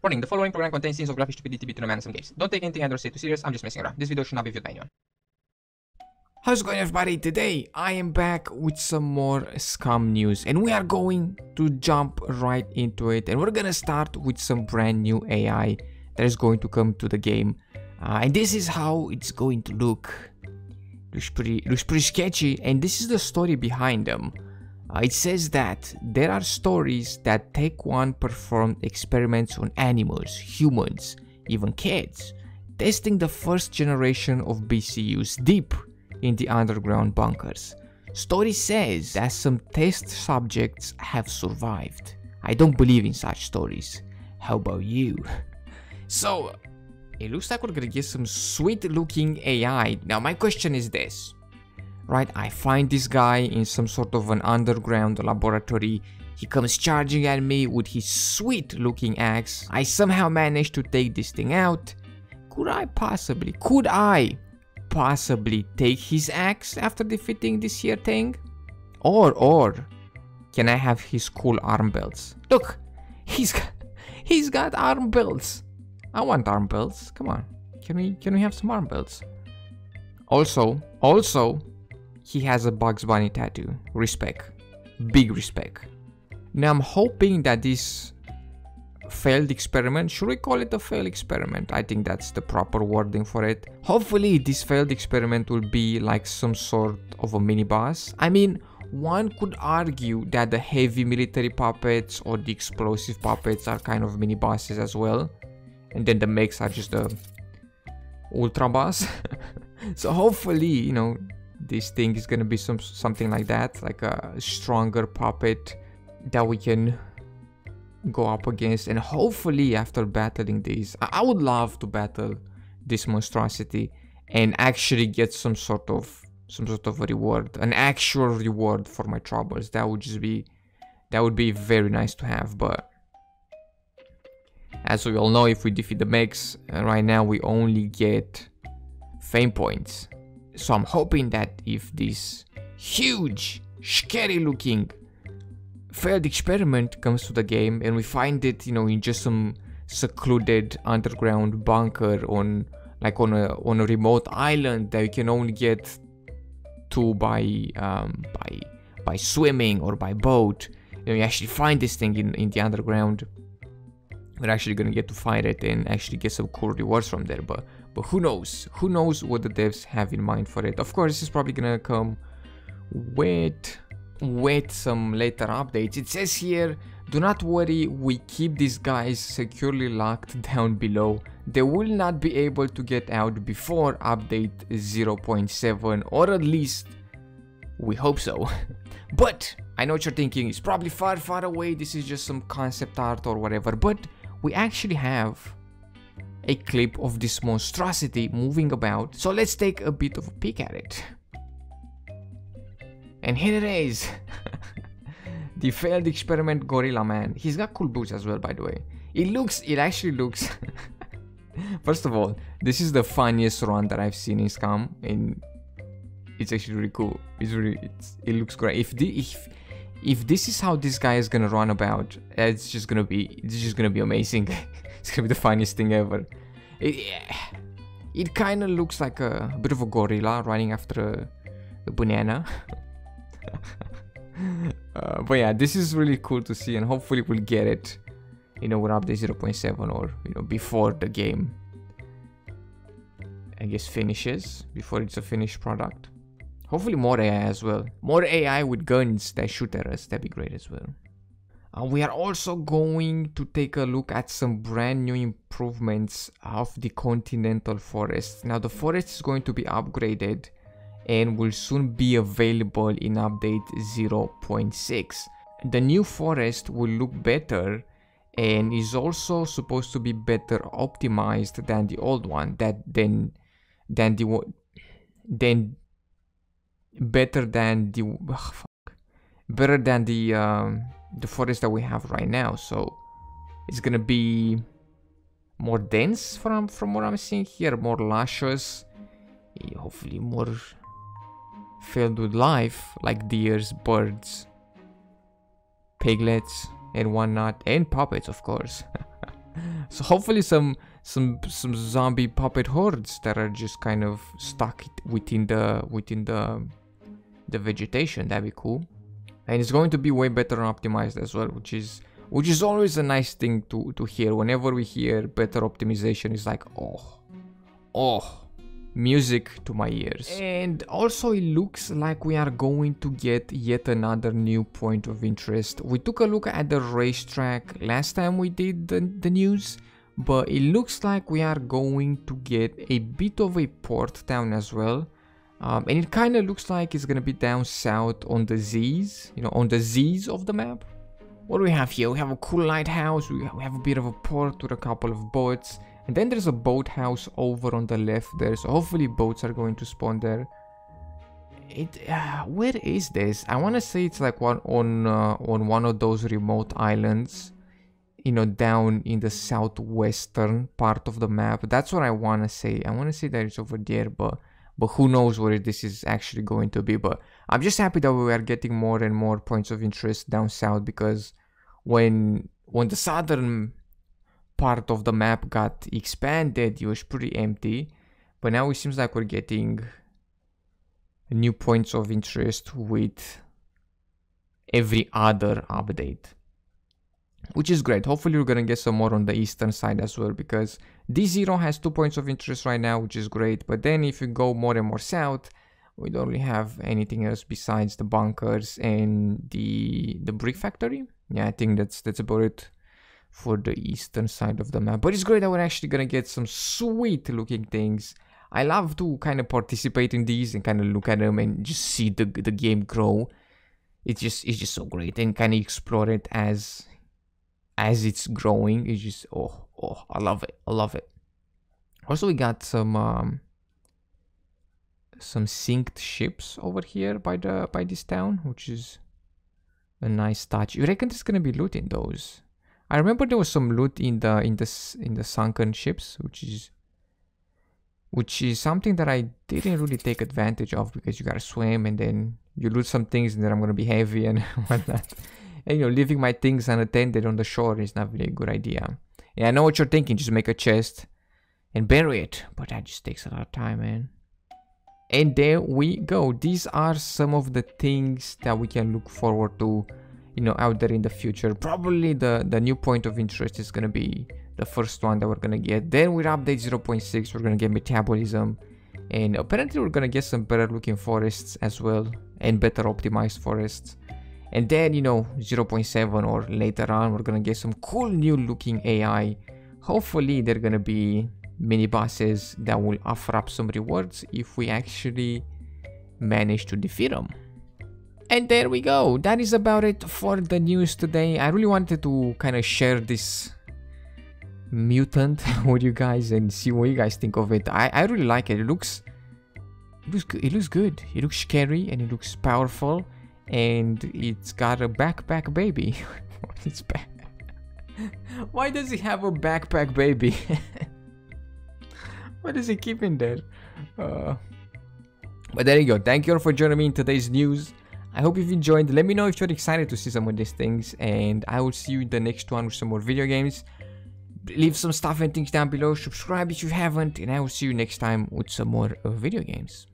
Warning, the following program contains scenes of graphic stupidity between a man and some games. Don't take anything I don't say too serious, I'm just messing around. This video should not be viewed by anyone. How's it going, everybody? Today I am back with some more Scum news and we are going to jump right into it, and we're gonna start with some brand new AI that is going to come to the game, and this is how it's going to look. Looks pretty sketchy, and this is the story behind them. It says that there are stories that Take One performed experiments on animals, humans, even kids, testing the first generation of BCUs deep in the underground bunkers. Story says that some test subjects have survived. I don't believe in such stories. How about you? So, it looks like we're gonna get some sweet looking AI. Now my question is this. Right, I find this guy in some sort of an underground laboratory. He comes charging at me with his sweet looking axe. I somehow manage to take this thing out. Could I possibly take his axe after defeating this here thing? Or can I have his cool arm belts? Look, he's got arm belts. I want arm belts. Come on, can we have some arm belts? Also, he has a Bugs Bunny tattoo. Respect. Big respect. Now I'm hoping that this failed experiment, should we call it a failed experiment? I think that's the proper wording for it. Hopefully this failed experiment will be like some sort of a mini boss. I mean, one could argue that the heavy military puppets or the explosive puppets are kind of mini bosses as well. And then the mechs are just the ultra boss. So hopefully, you know, this thing is gonna be something like that, like a stronger puppet that we can go up against. And hopefully after battling these, I would love to battle this monstrosity and actually get some sort of a reward, an actual reward for my troubles. That would be very nice to have. But as we all know, if we defeat the mechs, right now we only get fame points. So I'm hoping that if this huge, scary looking failed experiment comes to the game and we find it, you know, in just some secluded underground bunker on a remote island that you can only get to by swimming or by boat, you know, you actually find this thing in the underground, we're actually gonna get to fight it and actually get some cool rewards from there. But who knows what the devs have in mind for it. Of course, this is probably gonna come with some later updates. It says here, do not worry, we keep these guys securely locked down below. They will not be able to get out before update 0.7, or at least we hope so. But I know what you're thinking, it's probably far away, this is just some concept art or whatever, but we actually have a clip of this monstrosity moving about, so let's take a bit of a peek at it. And here it is. The failed experiment gorilla man. He's got cool boots as well, by the way. It actually looks first of all, this is the funniest run that I've seen in Scum, and it's actually really cool. It looks great. If this is how this guy is gonna run about, it's just gonna be amazing. It's gonna be the funniest thing ever. It kind of looks like a bit of a gorilla running after a banana. But yeah, this is really cool to see, and hopefully we'll get it, you know, with update 0.7, or, you know, before the game, I guess, finishes, before it's a finished product. Hopefully more AI as well. More AI with guns that shoot at us, that'd be great as well. We are also going to take a look at some brand new improvements of the continental forest. Now the forest is going to be upgraded and will soon be available in update 0.6. The new forest will look better and is also supposed to be better optimized than the old one, better than the forest that we have right now. So it's gonna be more dense from what I'm seeing here, more luscious, hopefully more filled with life, like deers, birds, piglets, and whatnot, and puppets, of course. So hopefully some zombie puppet hordes that are just kind of stuck within the vegetation. That'd be cool. And it's going to be way better optimized as well, which is always a nice thing to hear. Whenever we hear better optimization, it's like, oh, music to my ears. And also it looks like we are going to get yet another new point of interest. We took a look at the racetrack last time we did the news, but it looks like we are going to get a bit of a port town as well. And it kind of looks like it's gonna be down south on the Z's, you know, on the Z's of the map. What do we have here? We have a cool lighthouse, we have a bit of a port with a couple of boats, and then there's a boathouse over on the left there, so hopefully boats are going to spawn there. Where is this? I want to say it's like on one of those remote islands, you know, down in the southwestern part of the map. That's what I want to say. I want to say that it's over there, but who knows where this is actually going to be. But I'm just happy that we are getting more and more points of interest down south, because when the southern part of the map got expanded, it was pretty empty. But now it seems like we're getting new points of interest with every other update, which is great. Hopefully we're gonna get some more on the eastern side as well, because D0 has 2 points of interest right now, which is great. But then if you go more and more south, we don't really have anything else besides the bunkers and the brick factory. Yeah, I think that's about it for the eastern side of the map. But it's great that we're actually gonna get some sweet looking things. I love to kind of participate in these and kind of look at them and just see the game grow. It's just so great, and kind of explore it as it's growing. It's just I love it. Also, we got some synced ships over here by this town, which is a nice touch. You reckon there's gonna be loot in those? I remember there was some loot in the sunken ships, which is something that I didn't really take advantage of, because you gotta swim and then you loot some things and then I'm gonna be heavy and whatnot. And you know, leaving my things unattended on the shore is not really a good idea. Yeah, I know what you're thinking, just make a chest and bury it, but that just takes a lot of time, man. And there we go. These are some of the things that we can look forward to, you know, out there in the future. Probably the new point of interest is gonna be the first one that we're gonna get. Then with update 0.6 we're gonna get metabolism, and apparently we're gonna get some better looking forests as well, and better optimized forests. And then, you know, 0.7 or later on, we're gonna get some cool new looking AI. Hopefully they're gonna be mini bosses that will offer up some rewards if we actually manage to defeat them. And there we go. That is about it for the news today. I really wanted to kind of share this mutant with you guys and see what you guys think of it. I really like it. It looks good. It looks scary and it looks powerful. And it's got a backpack baby. It's back. Why does he have a backpack baby? What does he keep in there? But there you go. Thank you all for joining me in today's news. I hope you've enjoyed. Let me know if you're excited to see some of these things, and I will see you in the next one with some more video games. Leave some stuff and things down below. Subscribe if you haven't, and I will see you next time with some more video games.